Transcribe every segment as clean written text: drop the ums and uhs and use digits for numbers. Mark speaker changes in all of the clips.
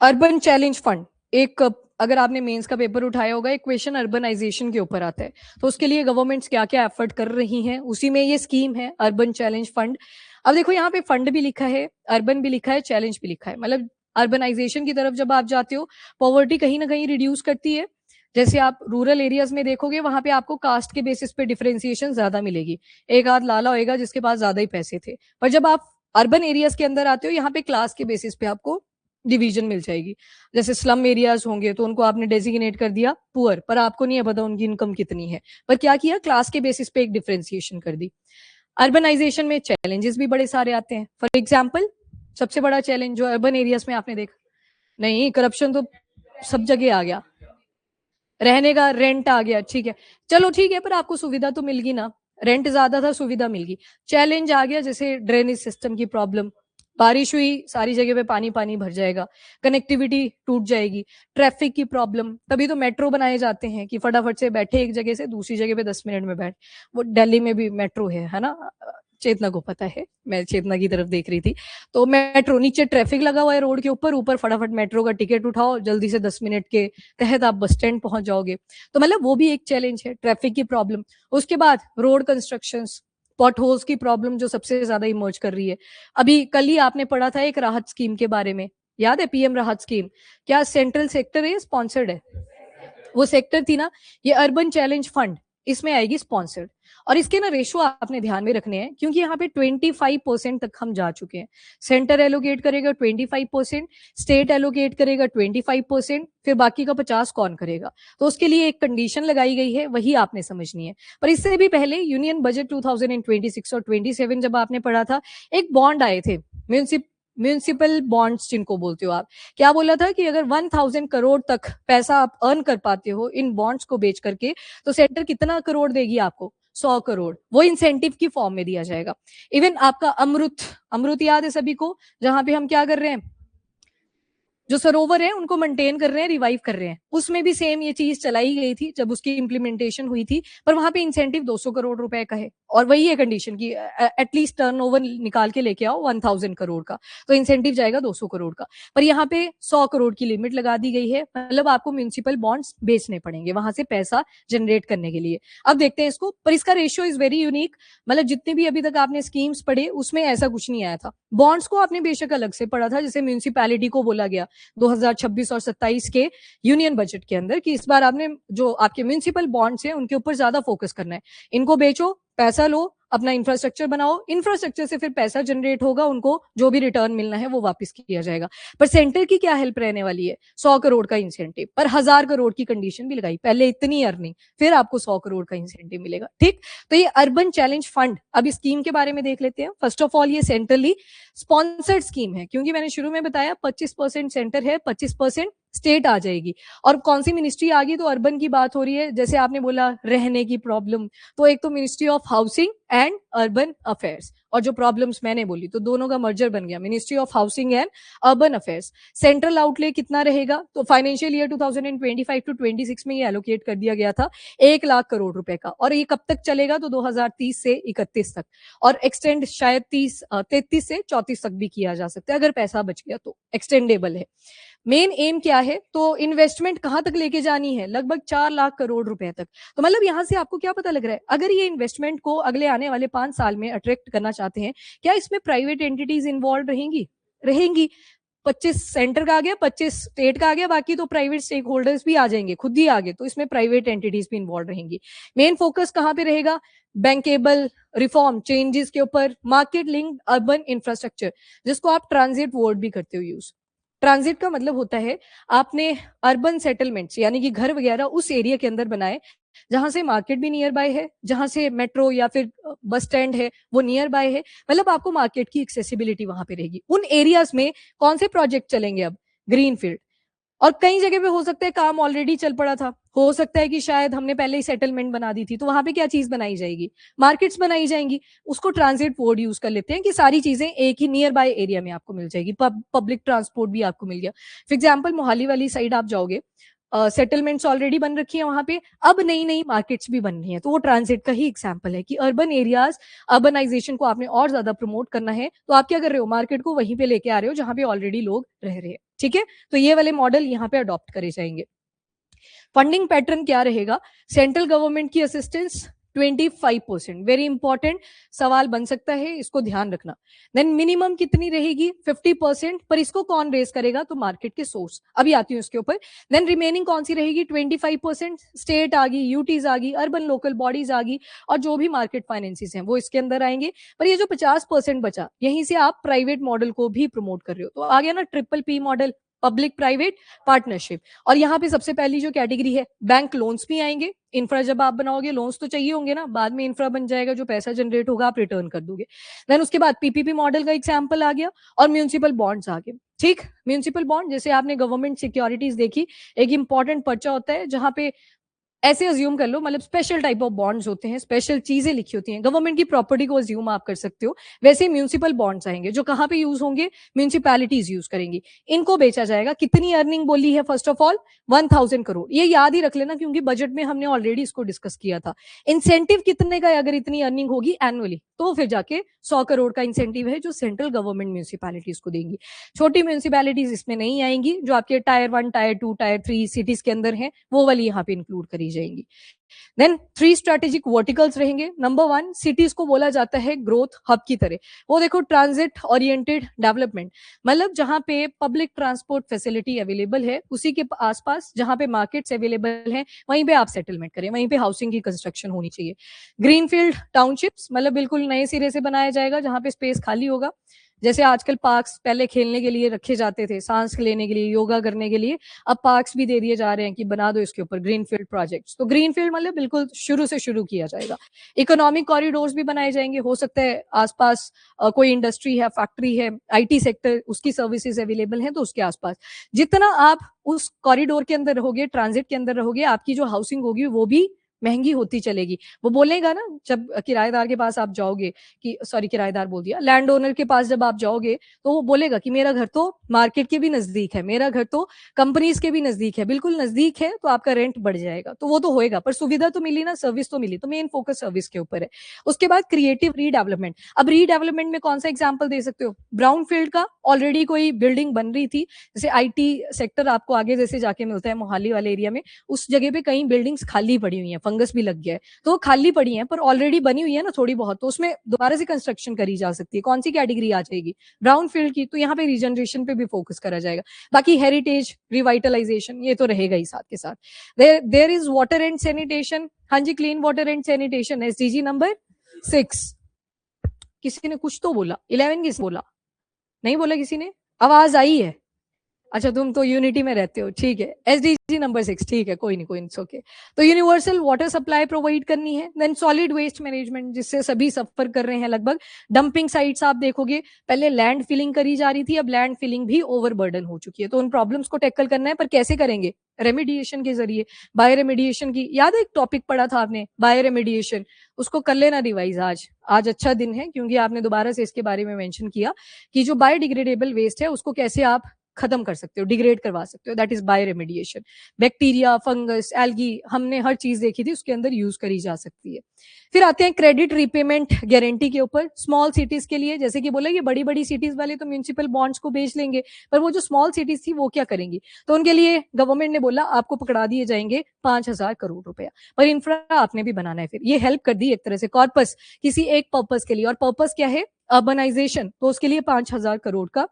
Speaker 1: Urban challenge fund एक, अगर आपने मेंस का पेपर उठाया होगा, एक क्वेश्चन अर्बनाइजेशन के ऊपर आता है, तो उसके लिए गवर्नमेंट्स क्या क्या एफर्ट कर रही हैं, उसी में ये स्कीम है अर्बन चैलेंज फंड। अब देखो यहाँ पे फंड भी लिखा है, अर्बन भी लिखा है, चैलेंज भी लिखा है, मतलब अर्बनाइजेशन की तरफ जब आप जाते हो, पॉवर्टी कहीं ना कहीं रिड्यूस करती है। जैसे आप रूरल एरियाज में देखोगे, वहां पे आपको कास्ट के बेसिस पे डिफरेंशिएशन ज्यादा मिलेगी, एक आध लाला होएगा जिसके पास ज्यादा ही पैसे थे। पर जब आप अर्बन एरियाज के अंदर आते हो, यहाँ पे क्लास के बेसिस पे आपको डिवीजन मिल जाएगी। जैसे स्लम एरियाज होंगे तो उनको आपने डेजिग्नेट कर दिया पुअर, पर आपको नहीं है पता उनकी इनकम कितनी है, पर क्या किया, क्लास के बेसिस पे एक डिफरेंशिएशन कर दी। अर्बनाइजेशन में चैलेंजेस भी बड़े सारे आते हैं। फॉर एग्जाम्पल, सबसे बड़ा चैलेंज जो अर्बन एरियाज में आपने देखा, नहीं करप्शन तो सब जगह आ गया, रहने का रेंट आ गया, ठीक है, चलो ठीक है, पर आपको सुविधा तो मिल गई ना, रेंट ज्यादा था, सुविधा मिल गई। चैलेंज आ गया जैसे ड्रेनेज सिस्टम की प्रॉब्लम, बारिश हुई सारी जगह पे पानी पानी भर जाएगा, कनेक्टिविटी टूट जाएगी, ट्रैफिक की प्रॉब्लम। तभी तो मेट्रो बनाए जाते हैं कि फटाफट से बैठे एक जगह से दूसरी जगह पे 10 मिनट में बैठ। वो दिल्ली में भी मेट्रो है ना, चेतना को पता है, मैं चेतना की तरफ देख रही थी। तो मेट्रो, नीचे ट्रैफिक लगा हुआ है रोड के ऊपर, ऊपर फटाफट मेट्रो का टिकट उठाओ, जल्दी से 10 मिनट के तहत आप बस स्टैंड पहुंच जाओगे। तो मतलब वो भी एक चैलेंज है, ट्रैफिक की प्रॉब्लम। उसके बाद रोड कंस्ट्रक्शन, पॉट होल्स की प्रॉब्लम जो सबसे ज्यादा इमर्ज कर रही है। अभी कल ही आपने पढ़ा था एक राहत स्कीम के बारे में, याद है, पीएम राहत स्कीम, क्या सेंट्रल सेक्टर है, स्पॉन्सर्ड है? वो सेक्टर थी ना, ये अर्बन चैलेंज फंड, इसमें आएगी स्पॉन्सर्ड। और इसके ना रेशो आपने ध्यान में रखने हैं, क्योंकि यहाँ पे 25% तक हम जा चुके हैं। सेंटर एलोकेट करेगा 25%, स्टेट एलोकेट करेगा 25%, फिर बाकी का 50 कौन करेगा। तो उसके लिए एक कंडीशन लगाई गई है, वही आपने समझनी है। पर इससे भी पहले यूनियन बजट 2026 और 27 जब आपने पढ़ा था, एक बॉन्ड आए थे, म्यूनिसिपल बॉन्ड्स जिनको बोलते हो आप। क्या बोला था कि अगर 1000 करोड़ तक पैसा आप अर्न कर पाते हो इन बॉन्ड्स को बेच करके, तो सेंटर कितना करोड़ देगी आपको, 100 करोड़, वो इंसेंटिव की फॉर्म में दिया जाएगा। इवन आपका अमृत, अमृत याद है सभी को, जहां पे हम क्या कर रहे हैं, जो सरोवर है उनको मेंटेन कर रहे हैं, रिवाइव कर रहे हैं, उसमें भी सेम ये चीज चलाई गई थी जब उसकी इंप्लीमेंटेशन हुई थी। पर वहां पे इंसेंटिव 200 करोड़ रुपए का है, और वही है कंडीशन की एटलीस्ट टर्नओवर निकाल के लेके आओ 1000 करोड़ का, तो इंसेंटिव जाएगा 200 करोड़ का। पर यहाँ पे 100 करोड़ की लिमिट लगा दी गई है, मतलब आपको म्यूनिसिपल बॉन्ड्स बेचने पड़ेंगे वहां से पैसा जनरेट करने के लिए। अब देखते हैं इसको, पर इसका रेशियो इज वेरी यूनिक, मतलब जितने भी अभी तक आपने स्कीम्स पढ़े उसमें ऐसा कुछ नहीं आया था। बॉन्ड्स को आपने बेशक अलग से पढ़ा था, जैसे म्यूनिसिपैलिटी को बोला गया 2026 और 27 के यूनियन बजट के अंदर कि इस बार आपने जो आपके म्यूनिसिपल बॉन्ड्स हैं उनके ऊपर ज्यादा फोकस करना है, इनको बेचो, पैसा लो, अपना इंफ्रास्ट्रक्चर बनाओ, इंफ्रास्ट्रक्चर से फिर पैसा जनरेट होगा, उनको जो भी रिटर्न मिलना है वो वापस किया जाएगा। पर सेंटर की क्या हेल्प रहने वाली है, 100 करोड़ का इंसेंटिव, पर 1000 करोड़ की कंडीशन भी लगाई, पहले इतनी अर्निंग फिर आपको 100 करोड़ का इंसेंटिव मिलेगा, ठीक। तो ये अर्बन चैलेंज फंड, अब इस स्कीम के बारे में देख लेते हैं। फर्स्ट ऑफ ऑल ये सेंट्रली स्पॉन्सर्ड स्कीम है, क्योंकि मैंने शुरू में बताया 25% सेंटर है, 25% स्टेट आ जाएगी। और कौन सी मिनिस्ट्री आ गई, तो अर्बन की बात हो रही है, जैसे आपने बोला रहने की प्रॉब्लम, तो एक तो ministry of housing and urban affairs, और जो प्रॉब्लम्स मैंने बोली तो दोनों का मर्जर बन गया, ministry of housing and urban affairs. Central outlay कितना रहेगा, तो फाइनेंशियल ईयर 2025 टू 26 में ये एलोकेट कर दिया गया था 1 लाख करोड़ रुपए का, और ये कब तक चलेगा, तो 2030 से 31 तक, और एक्सटेंड शायद 33 से 34 तक भी किया जा सकता है, अगर पैसा बच गया तो एक्सटेंडेबल है। मेन एम क्या है, तो इन्वेस्टमेंट कहां तक लेके जानी है, लगभग 4 लाख करोड़ रुपए तक। तो मतलब यहां से आपको क्या पता लग रहा है, अगर ये इन्वेस्टमेंट को अगले आने वाले 5 साल में अट्रैक्ट करना चाहते हैं, क्या इसमें प्राइवेट एंटिटीज इन्वॉल्व रहेंगी, रहेंगी। 25 सेंटर का आ गया, 25 स्टेट का आ गया, बाकी तो प्राइवेट स्टेक होल्डर्स भी आ जाएंगे, खुद ही आगे, तो इसमें प्राइवेट एंटिटीज भी इन्वॉल्व रहेंगी। मेन फोकस कहां पे रहेगा, बैंकेबल रिफॉर्म चेंजेस के ऊपर, मार्केट लिंक अर्बन इंफ्रास्ट्रक्चर, जिसको आप ट्रांजिट वर्ड भी करते हो यूज। ट्रांजिट का मतलब होता है आपने अर्बन सेटलमेंट्स यानी कि घर वगैरह उस एरिया के अंदर बनाए जहां से मार्केट भी नियर बाय है, जहां से मेट्रो या फिर बस स्टैंड है वो नियर बाय है, मतलब आपको मार्केट की एक्सेसिबिलिटी वहां पे रहेगी। उन एरियाज में कौन से प्रोजेक्ट चलेंगे, अब ग्रीन फील्ड, और कई जगह पे हो सकता है काम ऑलरेडी चल पड़ा था, हो सकता है कि शायद हमने पहले ही सेटलमेंट बना दी थी, तो वहां पे क्या चीज बनाई जाएगी, मार्केट्स बनाई जाएंगी। उसको ट्रांजिट वर्ड यूज कर लेते हैं कि सारी चीजें एक ही नियर बाय एरिया में आपको मिल जाएगी, पब्लिक ट्रांसपोर्ट भी आपको मिल गया। फॉर एग्जाम्पल मोहाली वाली साइड आप जाओगे, सेटलमेंट्स ऑलरेडी बन रखी है वहां पे, अब नई नई मार्केट्स भी बन रही हैं। तो वो ट्रांजिट का ही एग्जाम्पल है कि अर्बन एरियाज, अर्बनाइजेशन को आपने और ज्यादा प्रमोट करना है तो आप क्या कर रहे हो, मार्केट को वहीं पे लेके आ रहे हो जहां पे ऑलरेडी लोग रह रहे हैं। ठीक है, तो ये वाले मॉडल यहाँ पे अडॉप्ट करे जाएंगे। फंडिंग पैटर्न क्या रहेगा, सेंट्रल गवर्नमेंट की असिस्टेंस 25%, वेरी इंपॉर्टेंट सवाल बन सकता है, इसको ध्यान रखना। देन मिनिमम कितनी रहेगी, 50%, पर इसको कौन रेस करेगा, तो मार्केट के सोर्स, अभी आती हूँ इसके ऊपर। देन रिमेनिंग कौन सी रहेगी, 25%, स्टेट आ गई, यूटीज आ गई, अर्बन लोकल बॉडीज आ गई, और जो भी मार्केट फाइनेंसिस हैं वो इसके अंदर आएंगे। पर ये जो 50% बचा, यहीं से आप प्राइवेट मॉडल को भी प्रमोट कर रहे हो, तो आ गया ना triple P model, public private partnership. और यहाँ पे सबसे पहली जो कैटेगरी है, बैंक लोन्स भी आएंगे। इंफ्रा जब आप बनाओगे, लोन्स तो चाहिए होंगे ना, बाद में इंफ्रा बन जाएगा, जो पैसा जनरेट होगा आप रिटर्न कर दोगे। देन उसके बाद पीपीपी मॉडल का एग्जाम्पल आ गया, और म्यूनिसिपल बॉन्ड्स आ गए। ठीक, म्यूनिसिपल बॉन्ड जैसे आपने गवर्नमेंट सिक्योरिटीज देखी, एक इंपॉर्टेंट पर्चा होता है जहां पे ऐसे अज्यूम कर लो, मतलब स्पेशल टाइप ऑफ बॉन्ड्स होते हैं, स्पेशल चीजें लिखी होती हैं, गवर्नमेंट की प्रॉपर्टी को अज्यूम आप कर सकते हो। वैसे म्यूनिसिपल बॉन्ड्स आएंगे, जो कहां पे यूज होंगे, म्यूनिसिपैलिटीज यूज करेंगी। इनको बेचा जाएगा। कितनी अर्निंग बोली है, फर्स्ट ऑफ ऑल 1000 करोड़, ये याद ही रख लेना क्योंकि बजट में हमने ऑलरेडी इसको डिस्कस किया था। इंसेंटिव कितने का है, अगर इतनी अर्निंग होगी एनुअली, तो फिर जाके 100 करोड़ का इंसेंटिव है जो सेंट्रल गवर्नमेंट म्यूनिसिपैलिटीज को देंगी। छोटी म्यूनिसिपैलिटीज इसमें नहीं आएंगी, जो आपके टायर 1, टायर 2, टायर 3 सिटीज के अंदर है, वो वाली यहाँ पे इंक्लूड करी जाएंगी। देन 3 स्ट्रेटेजिक वर्टिकल्स रहेंगे। नंबर 1, सिटीज को बोला जाता है ग्रोथ हब की तरह। वो देखो, ट्रांजिट ओरिएंटेड डेवलपमेंट, मतलब जहां पे पब्लिक ट्रांसपोर्ट फैसिलिटी अवेलेबल है, उसी के आसपास जहां पे मार्केट्स अवेलेबल है, वहीं पे आप सेटलमेंट करें, वहीं पे हाउसिंग की कंस्ट्रक्शन होनी चाहिए। ग्रीनफील्ड टाउनशिप्स, मतलब बिल्कुल नए सिरे से बनाया जाएगा जहां पे स्पेस खाली होगा। जैसे आजकल पार्क्स पहले खेलने के लिए रखे जाते थे, सांस लेने के लिए, योगा करने के लिए, अब पार्क्स भी दे दिए जा रहे हैं कि बना दो इसके ऊपर ग्रीनफील्ड प्रोजेक्ट्स। तो ग्रीनफील्ड मतलब बिल्कुल शुरू से शुरू किया जाएगा। इकोनॉमिक कॉरिडोर्स भी बनाए जाएंगे, हो सकता है आसपास कोई इंडस्ट्री है, फैक्ट्री है, आईटी सेक्टर, उसकी सर्विसेज अवेलेबल हैं, तो उसके आसपास जितना आप उस कॉरिडोर के अंदर रहोगे, ट्रांजिट के अंदर रहोगे, आपकी जो हाउसिंग होगी वो भी महंगी होती चलेगी। वो बोलेगा ना, जब किराएदार के पास आप जाओगे, कि सॉरी किराएदार बोल दिया, लैंड ओनर के पास जब आप जाओगे, तो वो बोलेगा कि मेरा घर तो मार्केट के भी नजदीक है, मेरा घर तो कंपनीज के भी नजदीक है, बिल्कुल नजदीक है, तो आपका रेंट बढ़ जाएगा। तो वो तो होएगा, पर सुविधा तो मिली ना, सर्विस तो मिली, तो मेन फोकस सर्विस के ऊपर है। उसके बाद क्रिएटिव रीडेवलपमेंट। अब रीडेवलपमेंट में कौन सा एग्जाम्पल दे सकते हो, ब्राउन फील्ड का, ऑलरेडी कोई बिल्डिंग बन रही थी, जैसे आईटी सेक्टर आपको आगे जैसे जाके मिलता है मोहाली वाले एरिया में, उस जगह पे कई बिल्डिंग्स खाली पड़ी हुई हैं, फंगस भी लग गया है, तो वो खाली पड़ी हैं पर ऑलरेडी बनी हुई है ना थोड़ी बहुत, तो उसमें दोबारा से कंस्ट्रक्शन करी जा सकती है। कौन सी कैटेगरी आ जाएगी, ब्राउन फील्ड की। तो यहाँ पे रीजनरेशन पे भी फोकस करा जाएगा। बाकी हेरिटेज रिवाइटलाइजेशन ये तो रहेगा ही साथ के साथ। There is water and sanitation, हाँ जी, clean water and sanitation, SDG number 6। किसी ने कुछ तो बोला, 11 किस बोला, नहीं बोला किसी ने, आवाज आई है। अच्छा, तुम तो यूनिटी में रहते हो, ठीक है। एसडीजी नंबर 6, ठीक है, कोई नहीं, कोई नहीं, ओके। तो यूनिवर्सल वाटर सप्लाई प्रोवाइड करनी है। देन सॉलिड वेस्ट मैनेजमेंट, जिससे सभी सफर कर रहे हैं लगभग। डंपिंग साइट्स आप देखोगे, पहले लैंड फिलिंग करी जा रही थी, अब लैंड फिलिंग भी ओवरबर्डन हो चुकी है, तो उन प्रॉब्लम्स को टैकल करना है, पर कैसे करेंगे, रेमिडिएशन के जरिए। बायो रेमिडिएशन की याद है, एक टॉपिक पढ़ा था आपने, बायो रेमिडिएशन, उसको कर लेना रिवाइज। आज अच्छा दिन है क्योंकि आपने दोबारा से इसके बारे में मेंशन किया कि जो बायोडिग्रेडेबल वेस्ट है उसको कैसे आप खत्म कर सकते हो, डिग्रेड करवा सकते हो, that is bio remediation. Bacteria, fungus, algae, हमने हर चीज देखी थी, उसके अंदर यूज करी जा सकती है। फिर आते हैं क्रेडिट रीपेमेंट गारंटी के ऊपर। स्मॉल सिटीज के लिए, जैसे कि बोला, ये बड़ी बड़ी सिटीज वाले तो म्यूनिसिपल बॉन्ड्स को बेच लेंगे, पर वो जो स्मॉल सिटीज थी वो क्या करेंगी, तो उनके लिए गवर्नमेंट ने बोला आपको पकड़ा दिए जाएंगे 5000 करोड़ रुपया, पर इंफ्रा आपने भी बनाना है। फिर ये हेल्प कर दी एक तरह से, कॉर्पस किसी एक पर्पस के लिए, और पर्पस क्या है, अर्बनाइजेशन, तो उसके लिए 5000 करोड़ का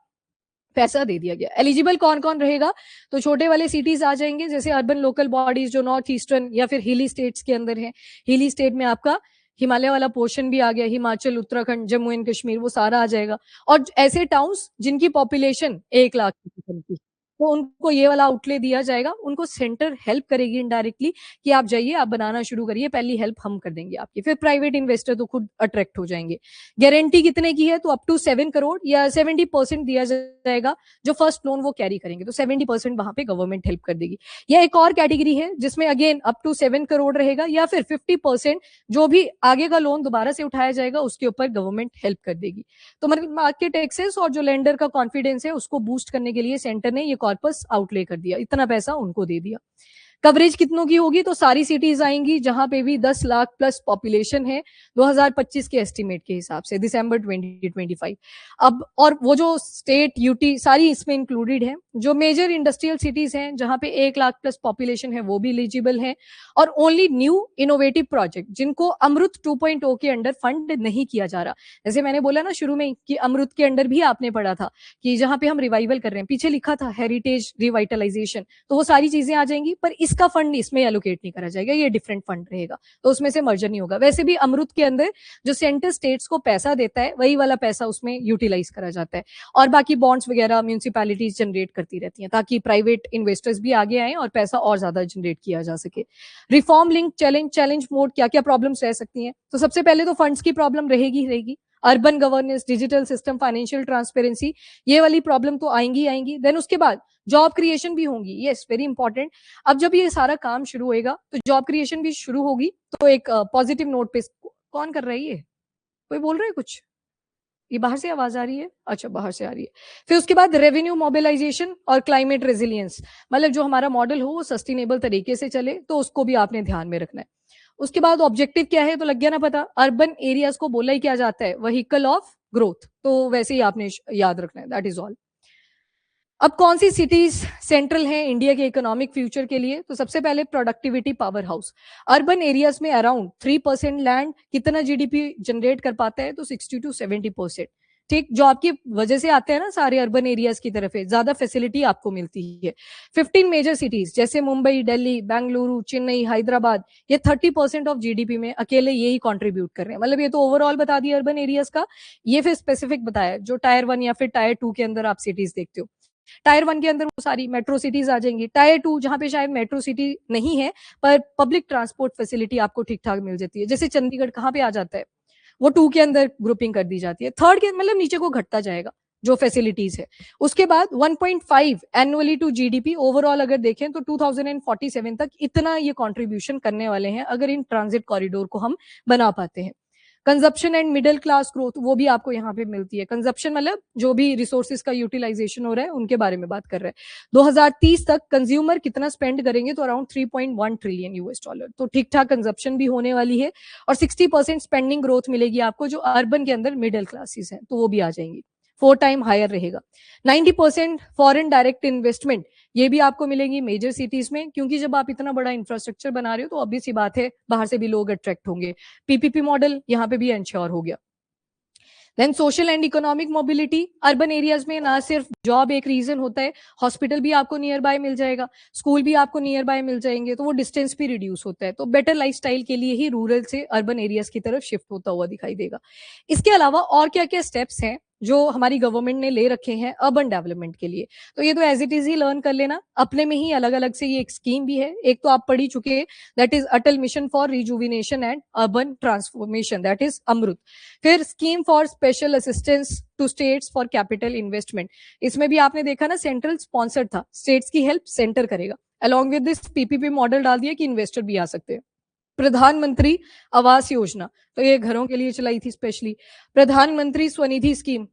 Speaker 1: पैसा दे दिया गया। एलिजिबल कौन कौन रहेगा, तो छोटे वाले सिटीज आ जाएंगे, जैसे अर्बन लोकल बॉडीज जो नॉर्थ ईस्टर्न या फिर हिली स्टेट्स के अंदर है। हिली स्टेट में आपका हिमालय वाला पोर्शन भी आ गया, हिमाचल, उत्तराखंड, जम्मू एंड कश्मीर, वो सारा आ जाएगा। और ऐसे टाउन्स जिनकी पॉपुलेशन 1 लाख की, तो उनको ये वाला आउटले दिया जाएगा। उनको सेंटर हेल्प करेगी इनडायरेक्टली कि आप जाइए, आप बनाना शुरू करिए, पहली हेल्प हम कर देंगे आपकी। फिर प्राइवेट इन्वेस्टर तो खुद अट्रैक्ट हो जाएंगे। गारंटी कितने की है, तो अप टू 7 करोड़ या 70% दिया जाएगा, जो फर्स्ट लोन वो कैरी करेंगे, तो 70% वहां पे गवर्नमेंट हेल्प कर देगी। यह एक और कैटेगरी है जिसमें अगेन अप टू 7 करोड़ रहेगा, या फिर 50% जो भी आगे का लोन दोबारा से उठाया जाएगा उसके ऊपर गवर्नमेंट हेल्प कर देगी। तो मतलब मार्केट एक्सेस और जो लेंडर का कॉन्फिडेंस है उसको बूस्ट करने के लिए सेंटर ने ये कॉर्पस आउटले कर दिया, इतना पैसा उनको दे दिया। कवरेज कितनों की होगी, तो सारी सिटीज आएंगी जहां पे भी 10 लाख प्लस पॉपुलेशन है 2025 के एस्टिमेट के हिसाब से, दिसंबर 2025। अब और वो जो स्टेट यूटी सारी इसमें इंक्लूडेड है। जो मेजर इंडस्ट्रियल सिटीज हैं जहां पे 1 लाख प्लस पॉपुलेशन है वो भी एलिजिबल है। और ओनली न्यू इनोवेटिव प्रोजेक्ट जिनको अमृत 2.0 के अंडर फंड नहीं किया जा रहा, जैसे मैंने बोला ना शुरू में कि अमृत के अंडर भी आपने पढ़ा था कि जहां पे हम रिवाइवल कर रहे हैं, पीछे लिखा था हेरिटेज रिवाइटलाइजेशन, तो वो सारी चीजें आ जाएंगी, पर इसका फंड इसमें एलोकेट नहीं करा जाएगा, ये डिफरेंट फंड रहेगा, तो उसमें से मर्जर नहीं होगा। वैसे भी अमृत के अंदर जो सेंटर स्टेट्स को पैसा देता है वही वाला पैसा उसमें यूटिलाइज करा जाता है, और बाकी बॉन्ड्स वगैरह म्यूनिसिपैलिटीज जनरेट करती रहती हैं ताकि प्राइवेट इन्वेस्टर्स भी आगे आए और पैसा और ज्यादा जनरेट किया जा सके। रिफॉर्म लिंक चैलेंज मोड, क्या क्या प्रॉब्लम्स रह सकती हैं, तो सबसे पहले तो फंड्स की प्रॉब्लम रहेगी। Urban governance, digital system, financial transparency, ये वाली प्रॉब्लम तो आएंगी। देन उसके बाद जॉब क्रिएशन भी होंगी, यस वेरी इंपॉर्टेंट। अब जब ये सारा काम शुरू होएगा तो जॉब क्रिएशन भी शुरू होगी। तो एक पॉजिटिव नोट पे, कौन कर रहा है ये, कोई बोल रहा है कुछ, ये बाहर से आवाज आ रही है, अच्छा बाहर से आ रही है। फिर उसके बाद रेवेन्यू मोबिलाइजेशन और क्लाइमेट रेजिलियंस, मतलब जो हमारा मॉडल हो वो सस्टेनेबल तरीके से चले, तो उसको भी आपने ध्यान में रखना है। उसके बाद ऑब्जेक्टिव क्या है, तो लग गया ना पता, अर्बन एरियाज को बोला ही क्या जाता है, व्हीकल ऑफ ग्रोथ, तो वैसे ही आपने याद रखना है, दैट इज ऑल। अब कौन सी सिटीज सेंट्रल हैं इंडिया के इकोनॉमिक फ्यूचर के लिए, तो सबसे पहले productivity power house. Urban areas में अराउंड 3% लैंड कितना जीडीपी जनरेट कर पाता है, तो 60 to 70%। ठीक, जो आपकी वजह से आते हैं ना सारे अर्बन एरियाज की तरफ है, ज्यादा फैसिलिटी आपको मिलती है। 15 मेजर सिटीज जैसे मुंबई, दिल्ली, बेंगलुरु, चेन्नई, हैदराबाद, ये 30% ऑफ जीडीपी में अकेले यही कॉन्ट्रीब्यूट कर रहे हैं। मतलब ये तो ओवरऑल बता दिया अर्बन एरियाज का, ये फिर स्पेसिफिक बताया जो टायर 1 या फिर टायर 2 के अंदर आप सिटीज देखते हो। टायर 1 के अंदर वो सारी मेट्रो सिटीज आ जाएंगी। टायर 2 जहां पे शायद मेट्रो सिटी नहीं है पर पब्लिक ट्रांसपोर्ट फैसिलिटी आपको ठीक ठाक मिल जाती है, जैसे चंडीगढ़ कहाँ पे आ जाता है, वो 2 के अंदर ग्रुपिंग कर दी जाती है। थर्ड के मतलब नीचे को घटता जाएगा जो फैसिलिटीज है। उसके बाद 1.5 एनुअली टू जीडीपी ओवरऑल अगर देखें तो 2047 तक इतना ये कंट्रीब्यूशन करने वाले हैं अगर इन ट्रांजिट कॉरिडोर को हम बना पाते हैं। Consumption and middle class growth, वो भी आपको यहाँ पे मिलती है। कंजप्शन मतलब जो भी रिसोर्सेज का यूटिलाइजेशन हो रहा है उनके बारे में बात कर रहे हैं। 2030 तक कंज्यूमर कितना स्पेंड करेंगे, तो अराउंड 3.1 ट्रिलियन यूएस डॉलर, तो ठीक ठाक कंजप्शन भी होने वाली है। और 60% स्पेंडिंग ग्रोथ मिलेगी आपको जो अर्बन के अंदर मिडिल क्लासेस हैं, तो वो भी आ जाएंगी, 4 टाइम हायर रहेगा। 90% फॉरेन डायरेक्ट इन्वेस्टमेंट, ये भी आपको मिलेंगी मेजर सिटीज में, क्योंकि जब आप इतना बड़ा इंफ्रास्ट्रक्चर बना रहे हो तो ऑब्वियस सी बात है बाहर से भी लोग अट्रैक्ट होंगे। पीपीपी मॉडल यहाँ पे भी इंश्योर हो गया। Then social and economic mobility, urban areas में ना सिर्फ जॉब एक रीजन होता है, हॉस्पिटल भी आपको नियर बाय मिल जाएगा, स्कूल भी आपको नियर बाय मिल जाएंगे, तो वो डिस्टेंस भी रिड्यूस होता है। तो बेटर लाइफस्टाइल के लिए ही रूरल से अर्बन एरियाज की तरफ शिफ्ट होता हुआ दिखाई देगा। इसके अलावा और क्या क्या स्टेप्स हैं जो हमारी गवर्नमेंट ने ले रखे हैं अर्बन डेवलपमेंट के लिए, तो ये तो एज इट इज ही लर्न कर लेना, अपने में ही अलग अलग से ये एक स्कीम भी है। एक तो आप पढ़ी चुके हैं, that is Atal mission for rejuvenation and urban transformation, that is AMRUT. फिर scheme for special assistance to states for capital investment, इसमें भी आपने देखा ना सेंट्रल स्पॉन्सर्ड था, स्टेट्स की हेल्प सेंटर करेगा। Along with this PPP model डाल दिया कि इन्वेस्टर भी आ सकते हैं। प्रधानमंत्री आवास योजना, तो ये घरों के लिए चलाई थी स्पेशली। प्रधानमंत्री स्वनिधि स्कीम,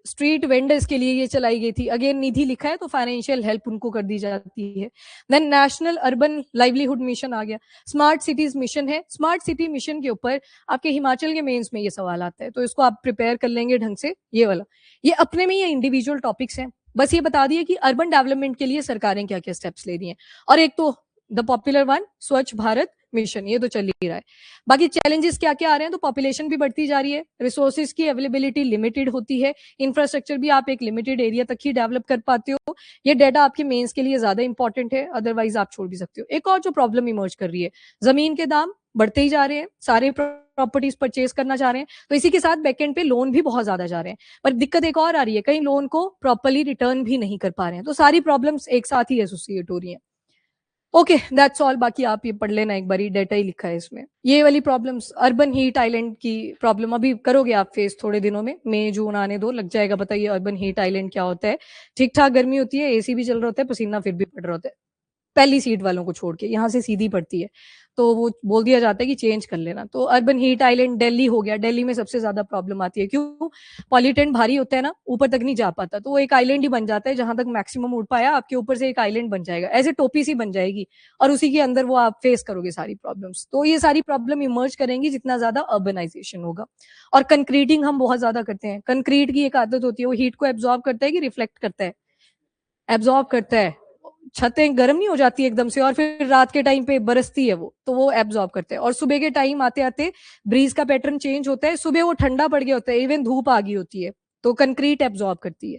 Speaker 1: स्ट्रीट वेंडर्स के लिए ये चलाई गई थी, अगेन निधि लिखा है तो फाइनेंशियल हेल्प उनको कर दी जाती है। Then national urban livelihood mission आ गया। स्मार्ट सिटीज मिशन है, स्मार्ट सिटी मिशन के ऊपर आपके हिमाचल के मेंस में ये सवाल आता है, तो इसको आप प्रिपेयर कर लेंगे ढंग से। ये वाला ये अपने में ये इंडिविजुअल टॉपिक्स हैं, बस ये बता दिए कि अर्बन डेवलपमेंट के लिए सरकारें क्या क्या स्टेप्स ले रही हैं। और एक तो द पॉपुलर वन स्वच्छ भारत मिशन, ये तो चल ही रहा है। बाकी चैलेंजेस क्या क्या आ रहे हैं, तो पॉपुलेशन भी बढ़ती जा रही है, रिसोर्सेज की अवेलेबिलिटी लिमिटेड होती है, इंफ्रास्ट्रक्चर भी आप एक लिमिटेड एरिया तक ही डेवलप कर पाते हो। ये डेटा आपके मेंस के लिए ज्यादा इंपॉर्टेंट है, अदरवाइज आप छोड़ भी सकते हो। एक और जो प्रॉब्लम इमर्ज कर रही है, जमीन के दाम बढ़ते ही जा रहे हैं, सारे प्रॉपर्टीज परचेज करना चाह रहे हैं, तो इसी के साथ बैकएंड पे लोन भी बहुत ज्यादा जा रहे हैं। पर दिक्कत एक और आ रही है, कई लोन को प्रॉपरली रिटर्न भी नहीं कर पा रहे हैं, तो सारी प्रॉब्लम्स एक साथ ही एसोसिएट हो रही है। ओके दैट्स ऑल, बाकी आप ये पढ़ लेना, एक बारी डेटा ही लिखा है इसमें। ये वाली प्रॉब्लम्स, अर्बन हीट आइलैंड की प्रॉब्लम अभी करोगे आप फेस थोड़े दिनों में, मई जून आने दो, लग जाएगा बताइए अर्बन हीट आइलैंड क्या होता है। ठीक ठाक गर्मी होती है, एसी भी चल रहा होता है, पसीना फिर भी पड़ रहा होता है, पहली सीट वालों को छोड़ के, यहाँ से सीधी पड़ती है। तो वो बोल दिया जाता है कि चेंज कर लेना। तो अर्बन हीट आइलैंड दिल्ली हो गया, दिल्ली में सबसे ज्यादा प्रॉब्लम आती है, क्यों? पॉल्यूटेंट भारी होता है ना, ऊपर तक नहीं जा पाता, तो वो एक आइलैंड ही बन जाता है, जहां तक मैक्सिमम उड़ पाया आपके ऊपर से एक आइलैंड बन जाएगा, ऐसे टोपी सी बन जाएगी, और उसी के अंदर वो आप फेस करोगे सारी प्रॉब्लम्स। तो ये सारी प्रॉब्लम इमर्ज करेंगी जितना ज्यादा अर्बनाइजेशन होगा। और कंक्रीटिंग हम बहुत ज्यादा करते हैं। कंक्रीट की एक आदत होती है, वो हीट को एब्जॉर्ब करता है कि रिफ्लेक्ट करता है? एब्जॉर्ब करता है। छतें गर्म नहीं हो जाती एकदम से और फिर रात के टाइम पे बरसती है वो, तो वो एब्जॉर्ब करते हैं। और सुबह के टाइम आते आते ब्रीज का पैटर्न चेंज होता है, सुबह वो ठंडा पड़ गया होता है, इवन धूप आ गई होती है, तो कंक्रीट एब्जॉर्ब करती है।